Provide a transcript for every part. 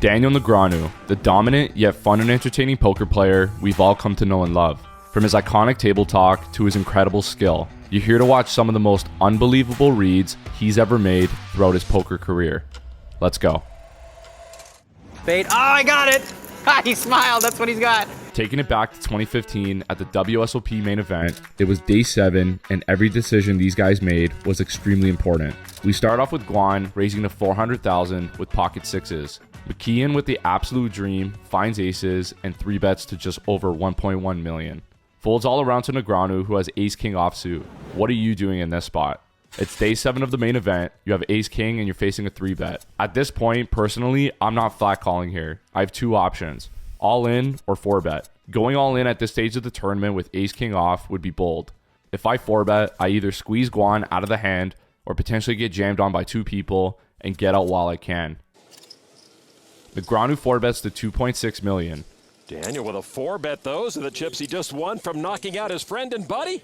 Daniel Negreanu, the dominant yet fun and entertaining poker player we've all come to know and love. From his iconic table talk to his incredible skill, you're here to watch some of the most unbelievable reads he's ever made throughout his poker career. Let's go. Bait. Oh, I got it. He smiled. That's what he's got. Taking it back to 2015 at the WSOP main event, it was day 7 and every decision these guys made was extremely important. We start off with Guan raising to 400,000 with pocket sixes. McKeon with the absolute dream finds aces and 3 bets to just over 1.1 million. Folds all around to Negreanu, who has ace-king offsuit. What are you doing in this spot? It's day 7 of the main event. You have ace-king and you're facing a 3-bet. At this point, personally, I'm not flat calling here. I have 2 options: all in or 4-bet. Going all in at this stage of the tournament with ace-king off would be bold. If I 4-bet, I either squeeze Guan out of the hand or potentially get jammed on by 2 people and get out while I can. Negreanu 4-bets to 2.6 million. Daniel with a 4-bet. Those are the chips he just won from knocking out his friend and buddy.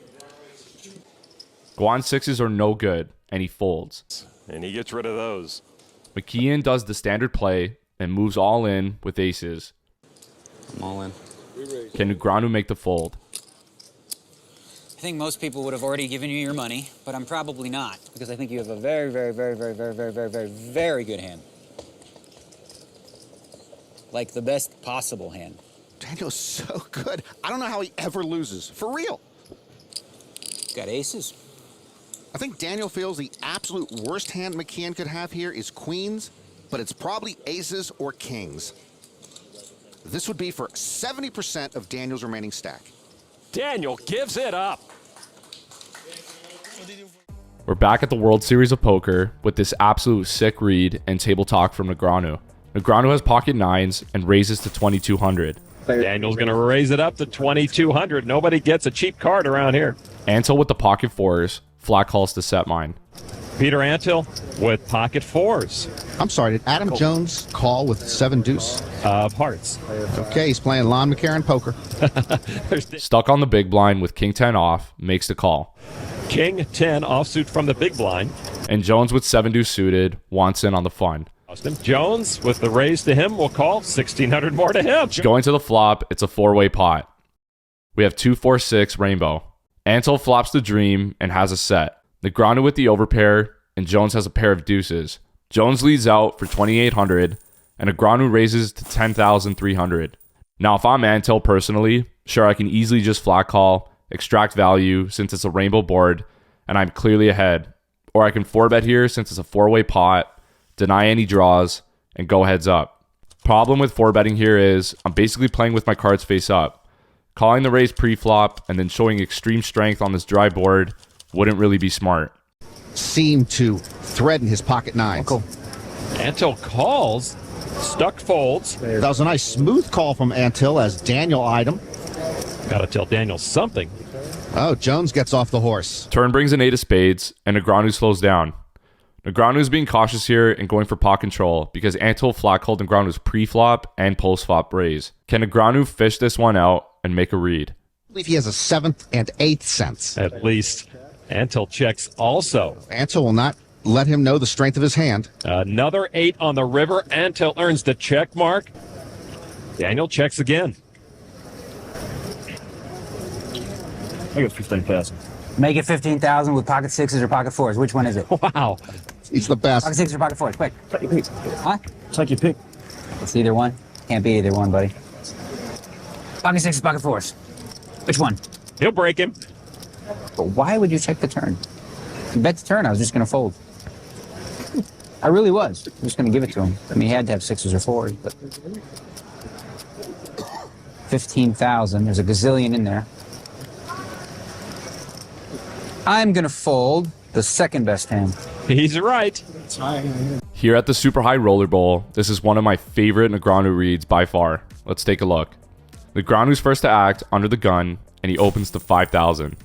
Guan 6s are no good, and he folds. And he gets rid of those. McKeon does the standard play and moves all in with aces. I'm all in. Can Negreanu make the fold? I think most people would have already given you your money, but I'm probably not, because I think you have a very good hand. Like the best possible hand. Daniel's so good. I don't know how he ever loses. For real. Got aces. I think Daniel feels the absolute worst hand McKeon could have here is queens, but it's probably aces or kings. This would be for 70% of Daniel's remaining stack. Daniel gives it up. We're back at the World Series of Poker with this absolute sick read and table talk from Negreanu. Negreanu has pocket 9s and raises to 2,200. Daniel's going to raise it up to 2,200. Nobody gets a cheap card around here. Antil with the pocket 4s, flat calls to set mine. Peter Antil with pocket 4s. I'm sorry, did Adam Jones call with 7 deuce? Of hearts. Okay, he's playing Lon McCarron poker. Stuck on the big blind with king 10 off, makes the call. King 10 offsuit from the big blind. And Jones with 7 deuce suited, wants in on the fun. Jones with the raise to him will call 1,600 more to him. Going to the flop, it's a 4-way pot. We have 2-4-6 rainbow. Antil flops the dream and has a set. Negreanu with the overpair, and Jones has a pair of deuces. Jones leads out for 2,800, and Negreanu raises to 10,300. Now, if I'm Antil personally, sure, I can easily just flat call, extract value since it's a rainbow board, and I'm clearly ahead. Or I can 4-bet here since it's a 4-way pot, deny any draws, and go heads up. Problem with 4-betting here is I'm basically playing with my cards face up. Calling the raise pre-flop and then showing extreme strength on this dry board wouldn't really be smart. Seemed to threaten his pocket 9s. Cool. Antil calls, stuck folds. That was a nice smooth call from Antil as Daniel eyed him. Gotta tell Daniel something. Oh, Jones gets off the horse. Turn brings an 8 of spades, and Negreanu slows down. Negreanu's being cautious here and going for pot control because Antil flat called Negreanu's pre-flop and post-flop raise. Can Negreanu fish this one out and make a read? I believe he has a 7th and 8th sense. At least. Antil checks also. Antil will not let him know the strength of his hand. Another 8 on the river. Antil earns the check mark. Daniel checks again. I got 15,000. Make it 15,000 with pocket 6s or pocket 4s. Which one is it? Wow. He's the best. Pocket 6s or pocket 4s, quick. Take your pick. Huh? Take your pick. It's either one. Can't beat either one, buddy. Pocket 6s, pocket 4s. Which one? He'll break him. But why would you check the turn? You bet the turn, I was just going to fold. I really was. I'm just going to give it to him. I mean, he had to have 6s or 4s, but... 15,000. There's a gazillion in there. I'm going to fold the second best hand. He's right. Here at the Super High Roller Bowl, this is one of my favorite Negreanu reads by far. Let's take a look. Negreanu's first to act under the gun, and he opens to 5,000.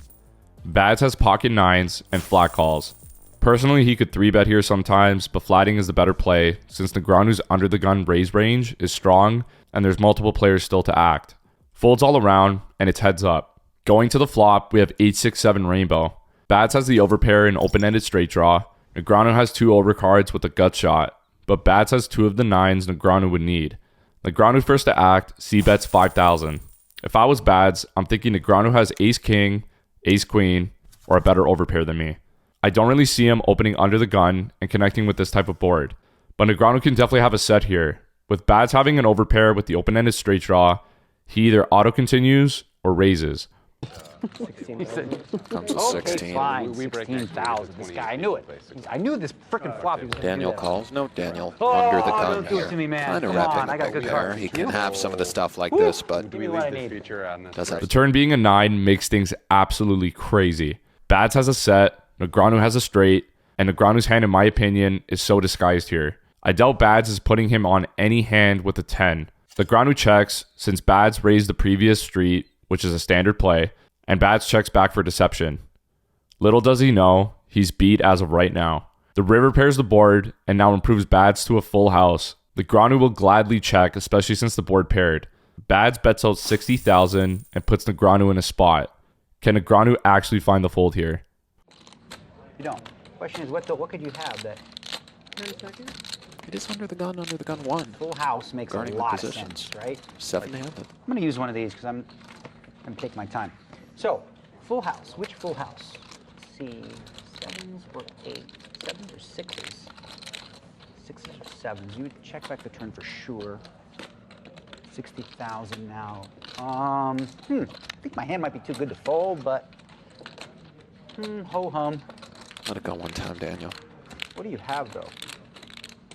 Bads has pocket 9s and flat calls. Personally, he could 3-bet here sometimes, but flatting is the better play since Negreanu's under the gun raise range is strong and there's multiple players still to act. Folds all around, and it's heads up. Going to the flop, we have 8-6-7 rainbow. Bads has the overpair and open-ended straight draw. Negreanu has 2 overcards with a gut shot. but Bats has 2 of the 9s Negreanu would need. Negreanu first to act, c-bets 5,000. If I was Bats, I'm thinking Negreanu has ace-king, ace-queen, or a better overpair than me. I don't really see him opening under the gun and connecting with this type of board, but Negreanu can definitely have a set here. With Bats having an overpair with the open-ended straight draw, he either auto-continues or raises. Comes to 16. Fine, 16,000. This guy, I knew it. I knew this frickin' flop. He was Daniel calls. No, Daniel. Oh, under the gun don't do it here. to me, man. Kind of Come on, wrapping I got up good there. cards. He can have some of the stuff like this, but Give me what I need. does have The turn being a 9 makes things absolutely crazy. Bats has a set, Negreanu has a straight, and Negreanu's hand, in my opinion, is so disguised here. I doubt Bats is putting him on any hand with a 10. Negreanu checks, since Bats raised the previous street, which is a standard play, and Bats checks back for deception. Little does he know, he's beat as of right now. The river pairs the board, and now improves Bats to a full house. Negreanu will gladly check, especially since the board paired. Bats bets out 60,000 and puts Negreanu in a spot. Can Negreanu actually find the fold here? You don't. Question is, what could you have that? It is under the gun 1. Full house makes Guarding a the lot of positions. sense, right? 7-handed. I'm going to use one of these because I'm going to take my time. So, full house. Which full house? Let's see. 7s or 8s? 7s or 6s? 6s or 7s? You would check back the turn for sure. 60,000 now. I think my hand might be too good to fold, but ho-hum. Let it go one time, Daniel. What do you have, though?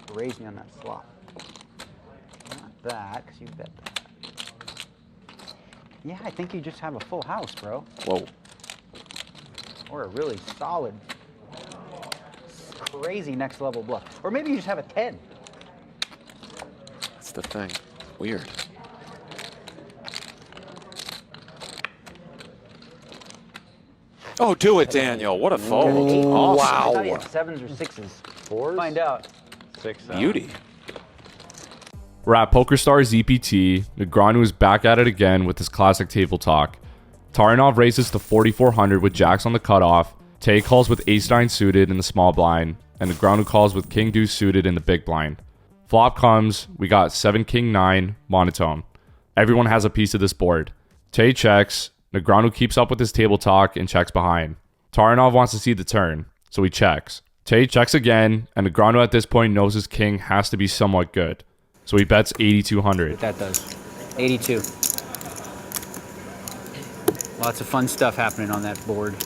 To raise me on that flop. Not that, because you bet that. Yeah, I think you just have a full house, bro. Whoa. Or a really solid, crazy next level bluff. Or maybe you just have a 10. That's the thing. Weird. Oh, do it, Daniel. What a fold. Oh, I thought you Wow. had 7s or 6s. 4s? Find out. Beauty. We're at PokerStars EPT. Negreanu is back at it again with his classic table talk. Taranov raises to 4,400 with jacks on the cutoff. Tay calls with ace-9 suited in the small blind, and Negreanu calls with king-deuce suited in the big blind. Flop comes, we got 7-king-9 monotone. Everyone has a piece of this board. Tay checks, Negreanu keeps up with his table talk and checks behind. Taranov wants to see the turn, so he checks. Tay checks again, and Negreanu at this point knows his king has to be somewhat good. So he bets 8,200. That does. 82. Lots of fun stuff happening on that board.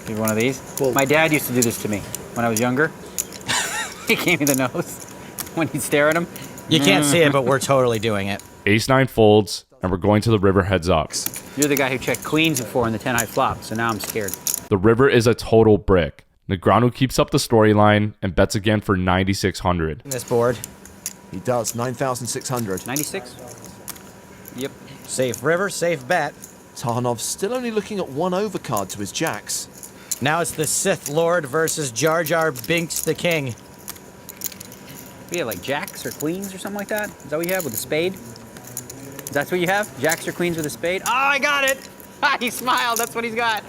Give you one of these. Cool. My dad used to do this to me when I was younger. He gave me the nose when he'd stare at him. You can't see it, but we're totally doing it. Ace-9 folds, and we're going to the river heads up. You're the guy who checked queens before in the 10 high flop, so now I'm scared. The river is a total brick. Negreanu keeps up the storyline and bets again for 9,600. This board. He does. 9,600. 96? Yep. Safe river, safe bet. Tarnov still only looking at 1 overcard to his jacks. Now it's the Sith Lord versus Jar Jar Binks the King. We have like jacks or queens or something like that? Is that what you have with a spade? That's what you have? Jacks or queens with a spade? Oh, I got it! He smiled, that's what he's got.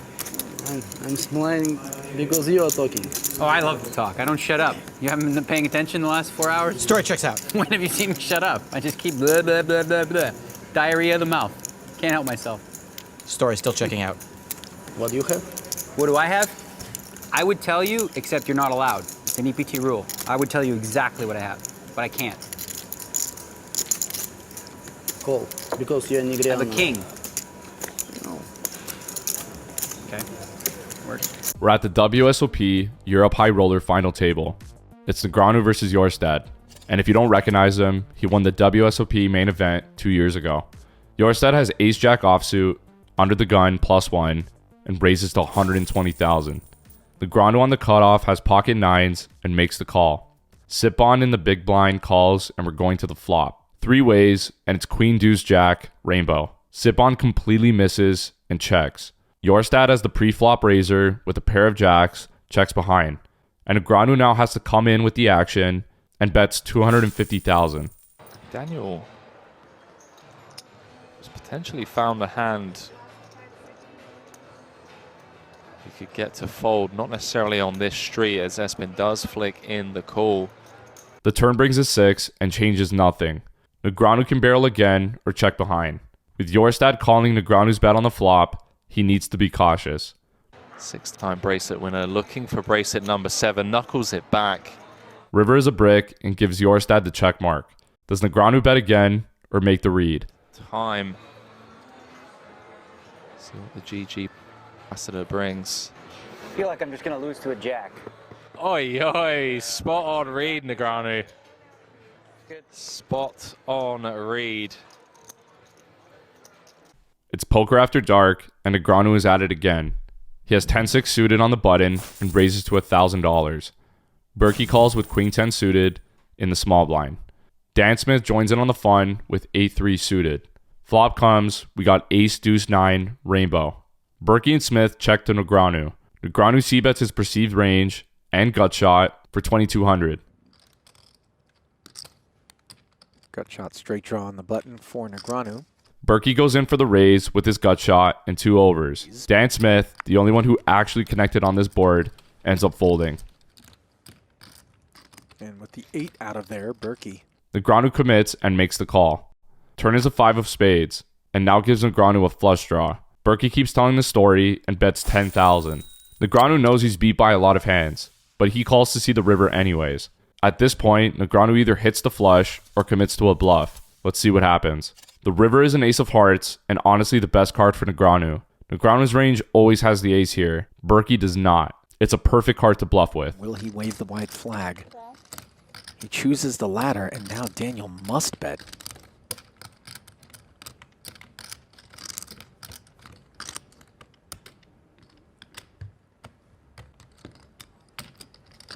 I'm smiling because you are talking. Oh, I love to talk. I don't shut up. You haven't been paying attention the last 4 hours? Story checks out. When have you seen me shut up? I just keep blah, blah, blah, blah, blah. Diarrhea of the mouth. Can't help myself. Story still checking out. What do you have? What do I have? I would tell you, except you're not allowed. It's an EPT rule. I would tell you exactly what I have, but I can't. Call. Because you're Negreanu. I have a king. No. Okay. Works. We're at the WSOP Europe High Roller final table. It's Negreanu versus Jorstad. And if you don't recognize him, he won the WSOP main event 2 years ago. Jorstad has ace-jack offsuit, under the gun +1, and raises to 120,000. Negreanu on the cutoff has pocket 9s and makes the call. Sitbon in the big blind calls, and we're going to the flop. 3 ways, and it's queen deuce jack, rainbow. Sitbon completely misses and checks. Jorstad as the pre-flop raiser with a pair of jacks, checks behind. And Negreanu now has to come in with the action and bets 250,000. Daniel has potentially found the hand he could get to fold, not necessarily on this street as Espen does flick in the call. The turn brings a 6 and changes nothing. Negreanu can barrel again or check behind. With Jorstad calling Negreanu's bet on the flop, he needs to be cautious. 6-time bracelet winner looking for bracelet number 7, knuckles it back. River is a brick and gives Jorstad the check mark. Does Negreanu bet again or make the read? Time. See what the GG ambassador brings. I feel like I'm just going to lose to a jack. Oi, oi, spot on read, Negreanu. Spot on read. It's poker after dark, and Negreanu is at it again. He has 10-6 suited on the button and raises to $1,000. Berkey calls with Queen 10 suited in the small blind. Dan Smith joins in on the fun with 8-3 suited. Flop comes, we got Ace Deuce 9 rainbow. Berkey and Smith check to Negreanu. Negreanu c-bets his perceived range and gut shot for $2,200. Gut shot straight draw on the button for Negreanu. Berkey goes in for the raise with his gut shot and 2 overs. Dan Smith, the only one who actually connected on this board, ends up folding. And with the 8 out of there, Berkey. Negreanu commits and makes the call. Turn is a 5 of spades, and now gives Negreanu a flush draw. Berkey keeps telling the story and bets $10,000. Negreanu knows he's beat by a lot of hands, but he calls to see the river anyways. At this point, Negreanu either hits the flush or commits to a bluff. Let's see what happens. The river is an ace of hearts, and honestly the best card for Negreanu. Negraanu's range always has the ace here. Berkey does not. It's a perfect card to bluff with. Will he wave the white flag? He chooses the latter, and now Daniel must bet.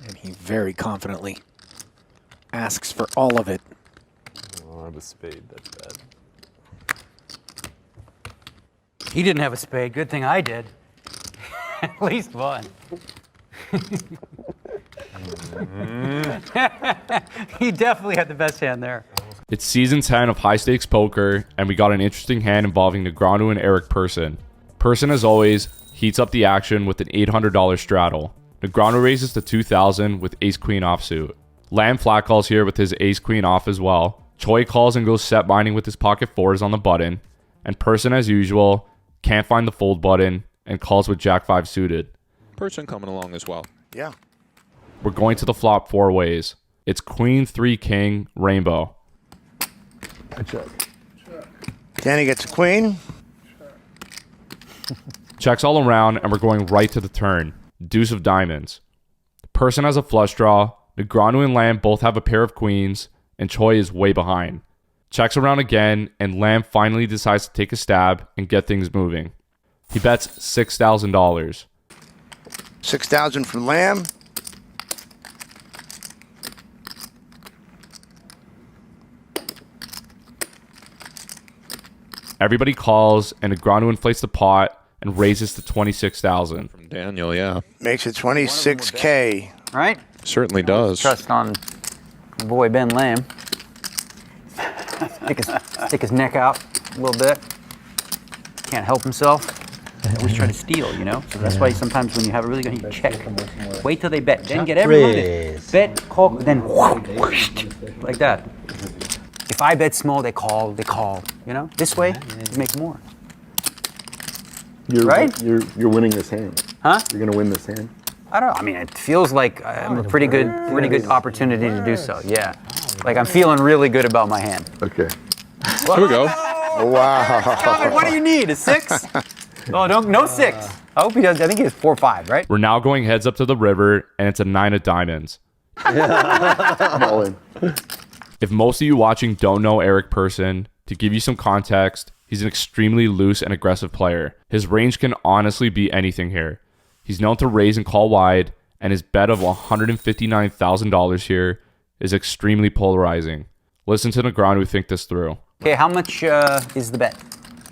And he very confidently asks for all of it. Oh, I have a spade, that's bad. He didn't have a spade. Good thing I did. At least one. He definitely had the best hand there. It's season 10 of high stakes poker, and we got an interesting hand involving Negreanu and Eric Persson. Persson, as always, heats up the action with an $800 straddle. Negreanu raises to $2,000 with ace-queen offsuit. Lamb flat calls here with his ace-queen off as well. Choi calls and goes set binding with his pocket 4s on the button. And Persson, as usual, can't find the fold button and calls with jack 5 suited. Person coming along as well. Yeah. We're going to the flop 4 ways. It's queen 3 king rainbow. I check. Danny gets a queen. Checks all around, and we're going right to the turn. Deuce of diamonds. Persson has a flush draw. Negreanu and Lamb both have a pair of queens, and Choi is way behind. Checks around again, and Lamb finally decides to take a stab and get things moving. He bets $6,000. $6,000 for Lamb. Everybody calls, and Negreanu inflates the pot and raises to $26,000. From Daniel, yeah. Makes it 26K. Right? Certainly does. Trust on boy Ben Lamb. Stick his neck out a little bit. Can't help himself. Always try to steal, you know? So that's why sometimes when you have a really good, you check. Wait till they bet. Then get everyone to bet, call, then whoosh, like that. If I bet small, they call, you know? This way, you make more. Right? You're winning this hand. Huh? You're gonna win this hand. I don't know. I mean, it feels like I'm a pretty good opportunity to do so. Yeah. Like I'm feeling really good about my hand. Okay. Here we go. Wow. What do you need? A 6? Oh, no 6. I hope he does. I think he has 4 or 5, right? We're now going heads up to the river, and it's a 9 of diamonds. I'm all in. If most of you watching don't know Eric Persson, to give you some context, he's an extremely loose and aggressive player. His range can honestly be anything here. He's known to raise and call wide, and his bet of $159,000 here is extremely polarizing. Listen to Negreanu think this through. Okay, how much is the bet?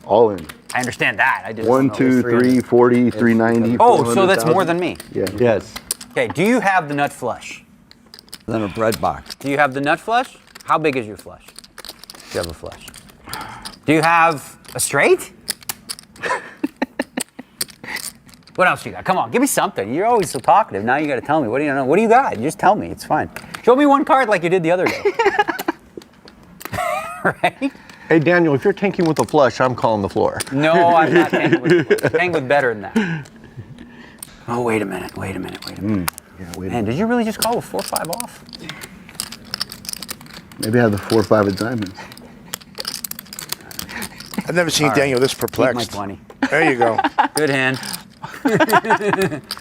All in. I understand that. I just 1, 2, 3, 40, 390. Oh, so that's more than me. Yeah. Yes. Okay, do you have the nut flush? Then a bread box. Do you have the nut flush? How big is your flush? Do you have a flush? Do you have a straight? What else you got? Come on, give me something. You're always so talkative. Now you got to tell me. What do you know? What do you got? You just tell me. It's fine. Show me one card like you did the other day. Right? Hey, Daniel, if you're tanking with a flush, I'm calling the floor. No, I'm not tanking with flush. Tank with better than that. Oh, wait a minute. Yeah, wait a Man, minute. did you really just call with 4-5 off? Maybe I have the 4 or 5 of diamonds. I've never seen Daniel this perplexed. Keep my 20. There you go. Good hand.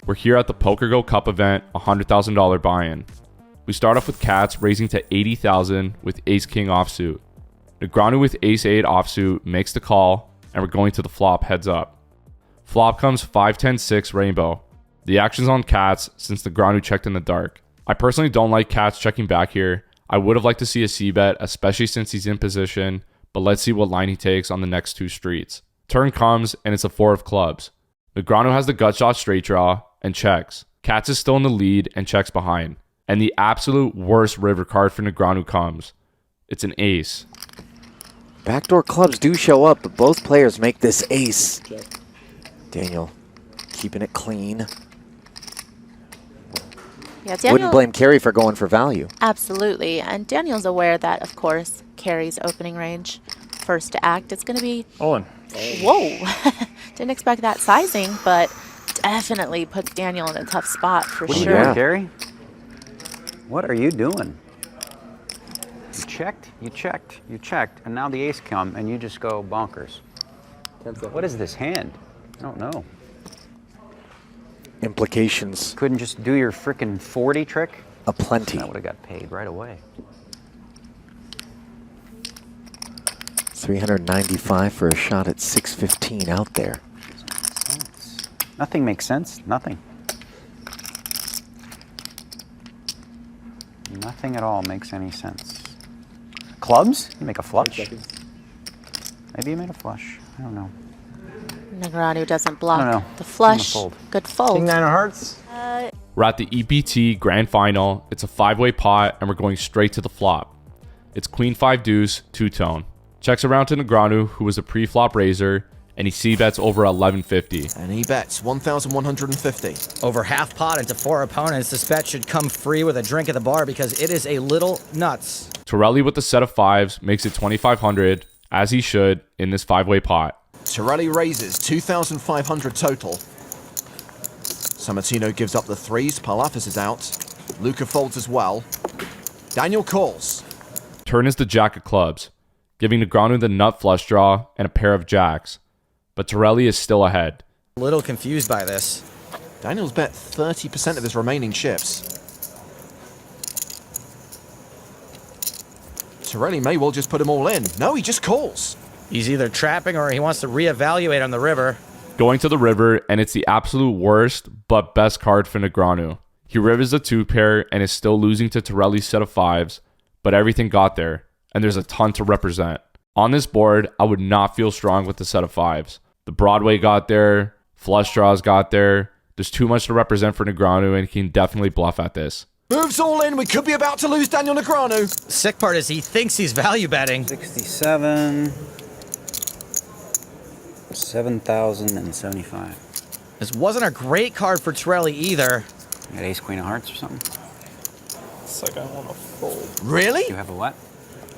We're here at the Poker Go Cup event, $100,000 buy-in. We start off with cats, raising to $80,000 with ace-king offsuit. Negreanu with ace-8 offsuit makes the call, and we're going to the flop heads up. Flop comes 5-10-6 rainbow. The action's on cats since Negreanu checked in the dark. I personally don't like cats checking back here. I would have liked to see a c-bet, especially since he's in position, but let's see what line he takes on the next 2 streets. Turn comes, and it's a 4 of clubs. Negreanu has the gut shot straight draw and checks. Cats is still in the lead and checks behind. And the absolute worst river card for Negreanu comes. It's an ace. Backdoor clubs do show up, but both players make this ace. Daniel keeping it clean. Yeah, Daniel, wouldn't blame Carrie for going for value. Absolutely. And Daniel's aware that, of course, Carrie's opening range first to act, it's going to be... All in. Whoa. Didn't expect that sizing, but definitely puts Daniel in a tough spot for What sure. are you doing, Carrie? What are you doing? You checked, you checked, you checked, and now the ace come, and you just go bonkers. What is this hand? I don't know. Implications. Couldn't just do your frickin' 40 trick? Aplenty. I would have got paid right away. 395 for a shot at 615 out there. Nothing makes sense. Nothing. Nothing at all makes any sense. Clubs? You make a flush? Maybe you made a flush. I don't know. Negreanu doesn't block No. the flush. Fold. Good fold. King 9 of hearts. We're at the EPT Grand Final. It's a 5-way pot, and we're going straight to the flop. It's Queen 5 deuce, 2-tone. Checks around to Negreanu, who was a pre-flop raiser, and he c-bets over 1150. And he bets 1,150. Over half pot into 4 opponents, this bet should come free with a drink at the bar because it is a little nuts. Torelli with the set of 5s makes it 2,500, as he should, in this 5-way pot. Torelli raises 2,500 total. Sammartino gives up the 3s. Palafis is out. Luca folds as well. Daniel calls. Turn is the jack of clubs, giving Negreanu the nut flush draw and a pair of jacks. But Torelli is still ahead. A little confused by this. Daniel's bet 30% of his remaining chips. Torelli may well just put them all in. No, he just calls. He's either trapping or he wants to reevaluate on the river. Going to the river, and it's the absolute worst but best card for Negreanu. He rivers a 2-pair and is still losing to Torelli's set of 5s, but everything got there, and there's a ton to represent. On this board, I would not feel strong with the set of 5s. The Broadway got there, flush draws got there. There's too much to represent for Negreanu, and he can definitely bluff at this. Moves all in. We could be about to lose Daniel Negreanu. Sick part is he thinks he's value betting. 67, 7,075. This wasn't a great card for Torelli either. You got ace, queen of hearts or something? It's like I want to fold. Really? You have a what?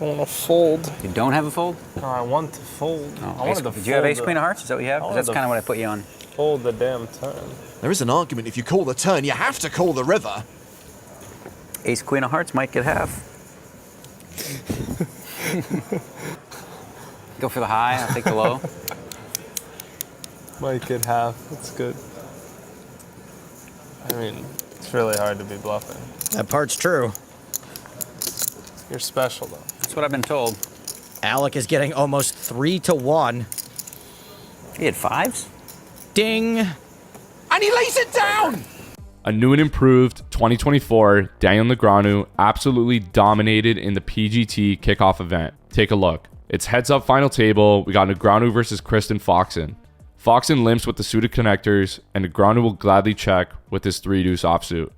I want to fold. You don't have a fold? No, I want to fold. Oh, I wanted to did you have fold ace, queen of hearts? Is that what you have? 'Cause that's kind of what I put you on. Fold the damn turn. There is an argument if you call the turn, you have to call the river. Ace, queen of hearts might get half. Go for the high, I'll take the low. Might get half. That's good. I mean, it's really hard to be bluffing. That part's true. You're special, though. That's what I've been told. Alec is getting almost 3-1. He had 5s? Ding. And he lays it down! A new and improved 2024 Daniel Negreanu absolutely dominated in the PGT kickoff event. Take a look. It's heads up final table. We got Negreanu versus Kristen Foxen. Foxen limps with the suited connectors, and Negreanu will gladly check with his 3-deuce offsuit.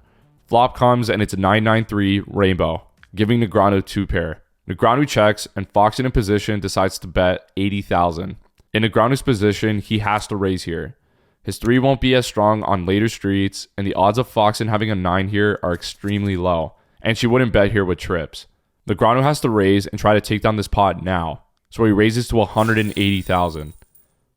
Flop comes, and it's a 9-9-3 rainbow, giving Negreanu 2-pair. Negreanu checks, and Foxen in position decides to bet 80,000. In Negreanu's position, he has to raise here. His 3 won't be as strong on later streets, and the odds of Foxen having a 9 here are extremely low. and she wouldn't bet here with trips. Negreanu has to raise and try to take down this pot now, so he raises to 180,000.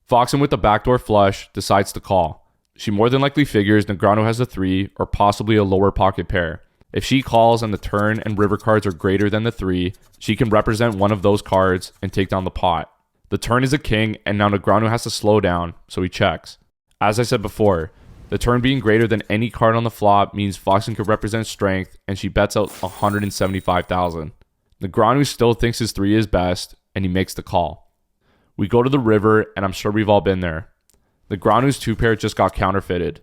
Foxen with the backdoor flush decides to call. She more than likely figures Negreanu has a 3 or possibly a lower pocket pair. If she calls and the turn and river cards are greater than the 3, she can represent one of those cards and take down the pot. The turn is a king, and now Negreanu has to slow down, so he checks. As I said before, the turn being greater than any card on the flop means Foxen could represent strength, and she bets out 175,000. Negreanu still thinks his 3 is best, and he makes the call. We go to the river, and I'm sure we've all been there. Negreanu's 2-pair just got counterfeited.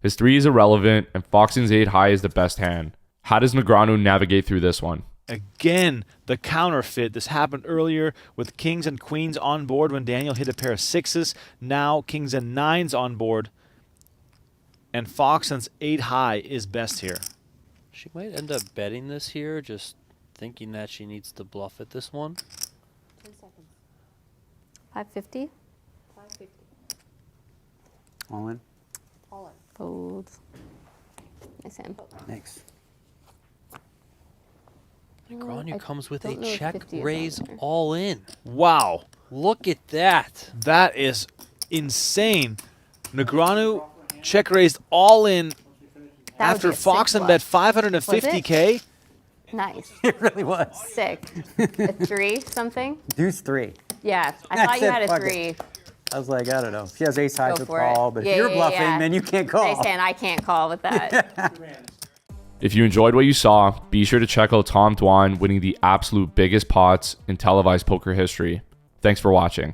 His 3 is irrelevant, and Foxen's 8 high is the best hand. How does Negreanu navigate through this one? Again, the counterfeit. This happened earlier with kings and queens on board when Daniel hit a pair of 6s. Now kings and 9s on board. And Foxen's 8 high is best here. She might end up betting this here, just thinking that she needs to bluff at this one. 10 seconds. 550? 550. All in? All in. Fold. Nice hand. Thanks. Negreanu comes with a check raise all in. Wow. Look at that. That is insane. Negreanu check raised all in after Foxen bet 550K. Nice. It really was. Sick. A 3 something? Deuce 3. Yeah, I thought you had a Fuck 3. it. I was like, I don't know. She has ace high Go to for call, it. but Yeah, if you're yeah, bluffing, yeah. then you can't call. Nice hand. I can't call with that. If you enjoyed what you saw, be sure to check out Tom Dwan winning the absolute biggest pots in televised poker history. Thanks for watching.